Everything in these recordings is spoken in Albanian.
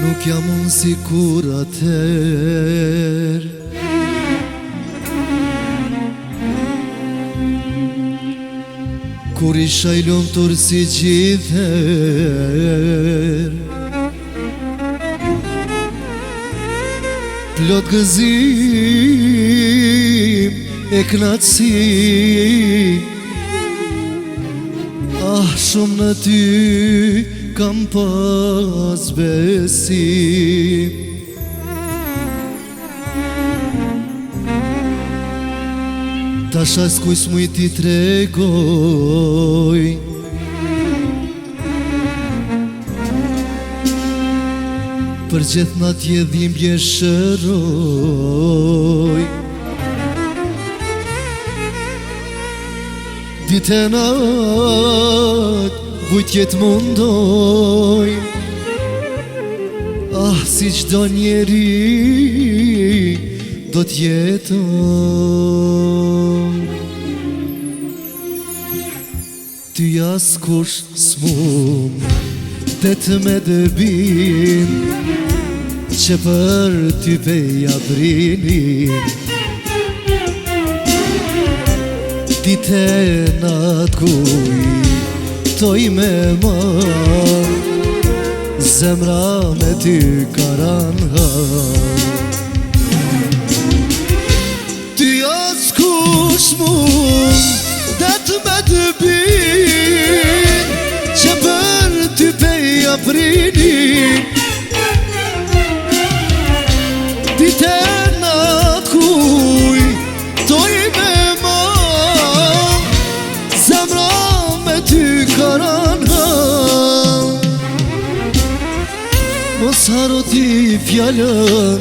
Nuk jam unë si kur atër, kur isha I lumtur si gjither, plot gëzim e knatësi. Ah, shumë në ty kam pas besim. Tash as kujt s'muj ti tregoj, për gjithë natje dhimbje shëroj. Ditë e natë vujt jet mundoj, ah, si çdo njeri do t'jeton. Ty askush s'mun det me dëbim, që për ty peja brinin. Ditë e natë kujtoj me marr, zemra me ty karanhar. Ty askush mund det me dëbim, që për ty peja brinin. Ditë e natë kujtoj me marr, zemra me ty karanhar. Mos haro ti fjallën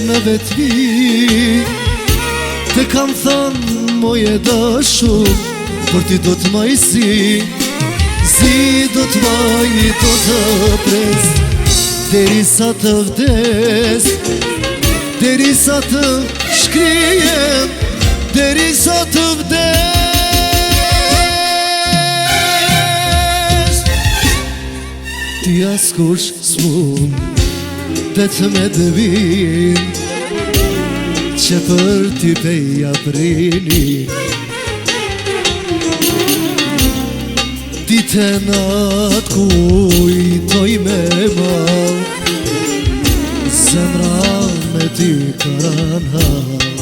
me vetmi, te kam thënë moje dashur, për ti do t'maj si do t'maj do të pres, derisa të vdes, derisa të shkrijem, derisa të vdes. Ty askush s'mun det me dëbim, që për ty peja brinin. Ditë e natë kujtoj me marr, zemra me ty karanhar.